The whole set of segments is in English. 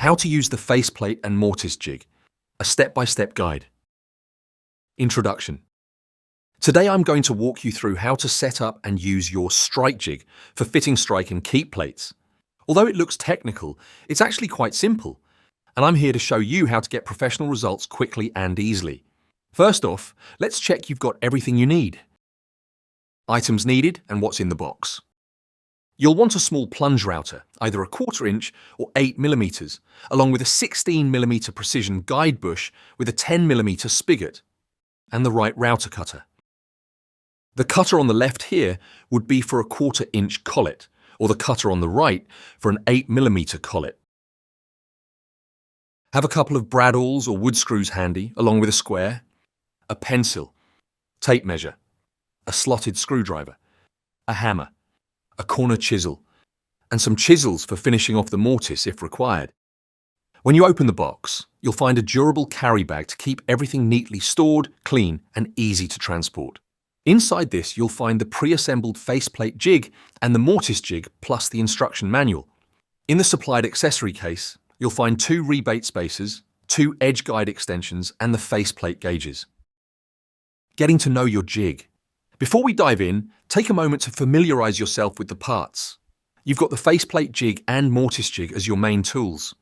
How to use the faceplate and mortise jig, a step-by-step guide. Introduction. Today I'm going to walk you through how to set up and use your strike jig for fitting strike and keep plates. Although it looks technical, it's actually quite simple, and I'm here to show you how to get professional results quickly and easily. First off, let's check you've got everything you need. Items needed and what's in the box. You'll want a small plunge router, either a 1/4 inch or 8 mm, along with a 16 mm precision guide bush with a 10 mm spigot, and the right router cutter. The cutter on the left here would be for a 1/4 inch collet, or the cutter on the right for an 8 mm collet. Have a couple of bradawls or wood screws handy, along with a square, a pencil, tape measure, a slotted screwdriver, a hammer, a corner chisel, and some chisels for finishing off the mortise if required. When you open the box, you'll find a durable carry bag to keep everything neatly stored, clean, and easy to transport. Inside this, you'll find the pre-assembled faceplate jig and the mortise jig plus the instruction manual. In the supplied accessory case, you'll find 2 rebate spacers, 2 edge guide extensions, and the faceplate gauges. Getting to know your jig. Before we dive in, take a moment to familiarize yourself with the parts. You've got the faceplate jig and mortise jig as your main tools.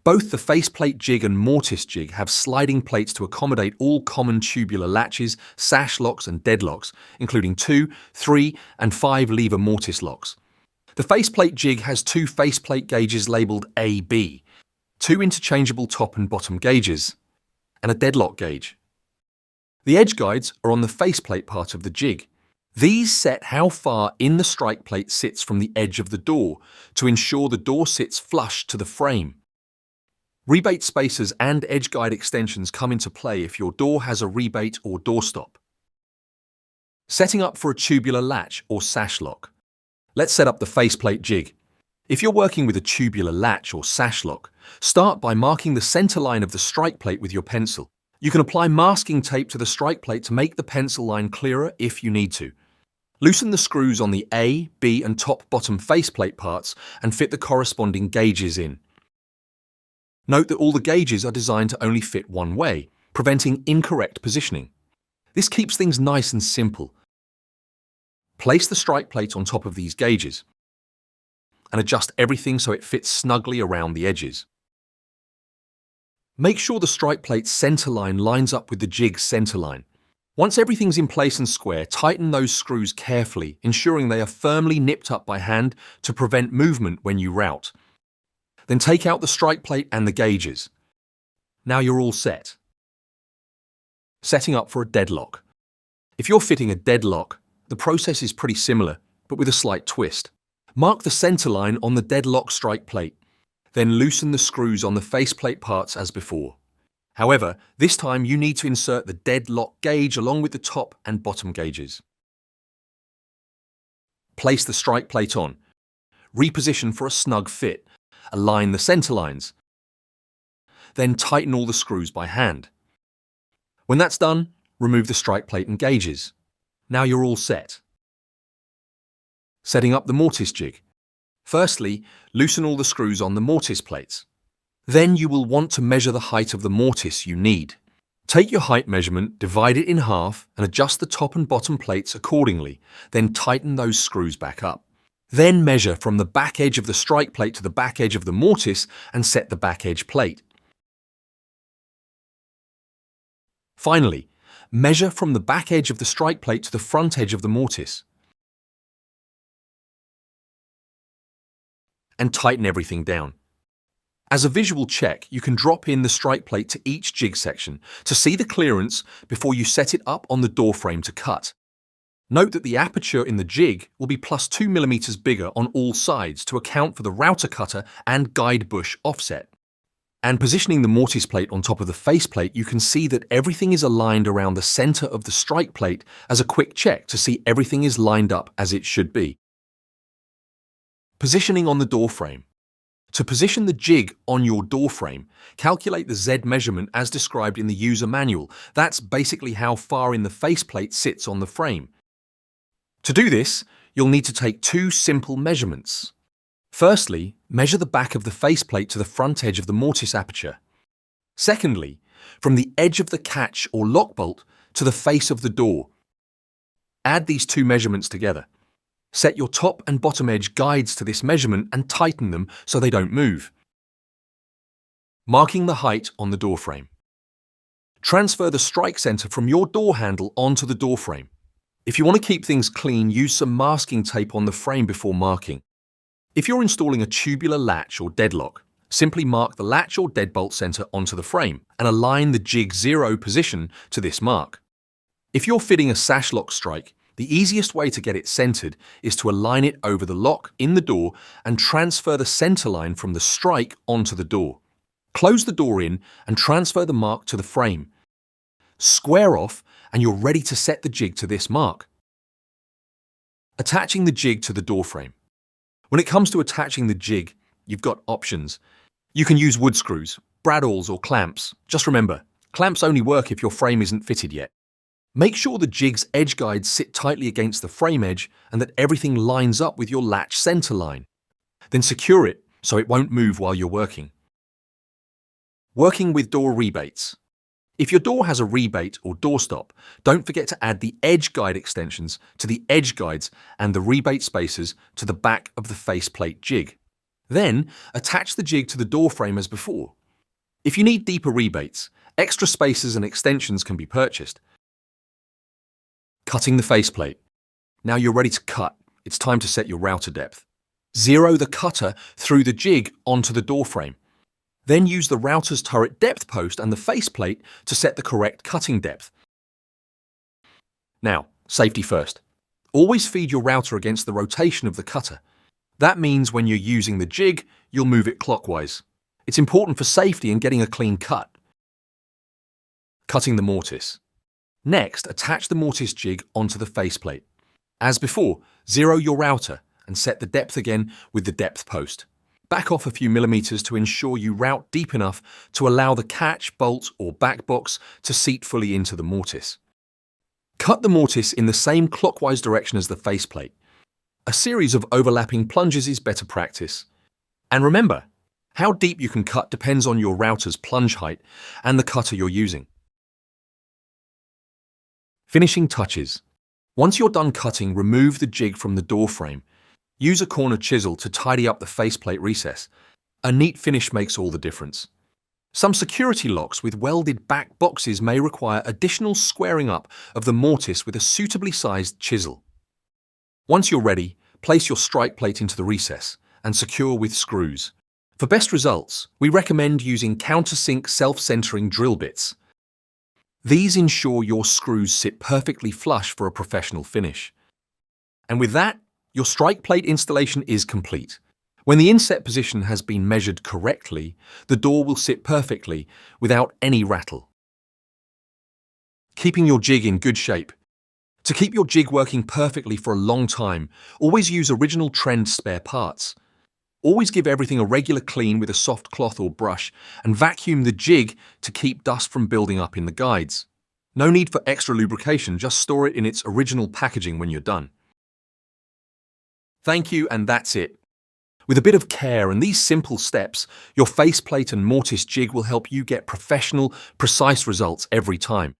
Both the faceplate jig and mortise jig have sliding plates to accommodate all common tubular latches, sash locks and deadlocks, including 2, 3 and 5 lever mortise locks. The faceplate jig has 2 faceplate gauges labelled AB, 2 interchangeable top and bottom gauges, and a deadlock gauge. The edge guides are on the faceplate part of the jig. These set how far in the strike plate sits from the edge of the door to ensure the door sits flush to the frame. Rebate spacers and edge guide extensions come into play if your door has a rebate or doorstop. Setting up for a tubular latch or sash lock. Let's set up the faceplate jig. If you're working with a tubular latch or sash lock, start by marking the center line of the strike plate with your pencil. You can apply masking tape to the strike plate to make the pencil line clearer if you need to. Loosen the screws on the A, B and top-bottom faceplate parts and fit the corresponding gauges in. Note that all the gauges are designed to only fit one way, preventing incorrect positioning. This keeps things nice and simple. Place the strike plate on top of these gauges and adjust everything so it fits snugly around the edges. Make sure the strike plate's center line lines up with the jig's center line. Once everything's in place and square, tighten those screws carefully, ensuring they are firmly nipped up by hand to prevent movement when you route. Then take out the strike plate and the gauges. Now you're all set. Setting up for a deadlock. If you're fitting a deadlock, the process is pretty similar, but with a slight twist. Mark the center line on the deadlock strike plate. Then loosen the screws on the faceplate parts as before. However, this time you need to insert the deadlock gauge along with the top and bottom gauges. Place the strike plate on. Reposition for a snug fit. Align the center lines. Then tighten all the screws by hand. When that's done, remove the strike plate and gauges. Now you're all set. Setting up the mortise jig. Firstly, loosen all the screws on the mortise plates. Then you will want to measure the height of the mortise you need. Take your height measurement, divide it in half, and adjust the top and bottom plates accordingly. Then tighten those screws back up. Then measure from the back edge of the strike plate to the back edge of the mortise and set the back edge plate. Finally, measure from the back edge of the strike plate to the front edge of the mortise. And tighten everything down. As a visual check, you can drop in the strike plate to each jig section to see the clearance before you set it up on the door frame to cut. Note that the aperture in the jig will be plus 2 mm bigger on all sides to account for the router cutter and guide bush offset. And positioning the mortise plate on top of the faceplate, you can see that everything is aligned around the center of the strike plate as a quick check to see everything is lined up as it should be. Positioning on the door frame. To position the jig on your door frame, calculate the Z measurement as described in the user manual. That's basically how far in the faceplate sits on the frame. To do this, you'll need to take 2 simple measurements. Firstly, measure the back of the faceplate to the front edge of the mortise aperture. Secondly, from the edge of the catch or lock bolt to the face of the door. Add these two measurements together. Set your top and bottom edge guides to this measurement and tighten them so they don't move. Marking the height on the door frame. Transfer the strike center from your door handle onto the door frame. If you want to keep things clean, use some masking tape on the frame before marking. If you're installing a tubular latch or deadlock, simply mark the latch or deadbolt center onto the frame and align the jig 0 position to this mark. If you're fitting a sash lock strike, the easiest way to get it centered is to align it over the lock in the door and transfer the center line from the strike onto the door. Close the door in and transfer the mark to the frame. Square off and you're ready to set the jig to this mark. Attaching the jig to the door frame. When it comes to attaching the jig, you've got options. You can use wood screws, bradawls or clamps. Just remember, clamps only work if your frame isn't fitted yet. Make sure the jig's edge guides sit tightly against the frame edge and that everything lines up with your latch center line. Then secure it so it won't move while you're working. Working with door rebates. If your door has a rebate or doorstop, don't forget to add the edge guide extensions to the edge guides and the rebate spacers to the back of the faceplate jig. Then, attach the jig to the door frame as before. If you need deeper rebates, extra spacers and extensions can be purchased. Cutting the faceplate. Now you're ready to cut. It's time to set your router depth. Zero the cutter through the jig onto the door frame. Then use the router's turret depth post and the faceplate to set the correct cutting depth. Now, safety first. Always feed your router against the rotation of the cutter. That means when you're using the jig, you'll move it clockwise. It's important for safety and getting a clean cut. Cutting the mortise. Next, attach the mortise jig onto the faceplate. As before, zero your router and set the depth again with the depth post. Back off a few millimeters to ensure you route deep enough to allow the catch, bolt or back box to seat fully into the mortise. Cut the mortise in the same clockwise direction as the faceplate. A series of overlapping plunges is better practice. And remember, how deep you can cut depends on your router's plunge height and the cutter you're using. Finishing touches. Once you're done cutting, remove the jig from the door frame. Use a corner chisel to tidy up the faceplate recess. A neat finish makes all the difference. Some security locks with welded back boxes may require additional squaring up of the mortise with a suitably sized chisel. Once you're ready, place your strike plate into the recess and secure with screws. For best results, we recommend using countersink self-centering drill bits. These ensure your screws sit perfectly flush for a professional finish. And with that, your strike plate installation is complete. When the inset position has been measured correctly, the door will sit perfectly without any rattle. Keeping your jig in good shape. To keep your jig working perfectly for a long time, always use original trend spare parts. Always give everything a regular clean with a soft cloth or brush and vacuum the jig to keep dust from building up in the guides. No need for extra lubrication, just store it in its original packaging when you're done. Thank you, and that's it. With a bit of care and these simple steps, your faceplate and mortise jig will help you get professional, precise results every time.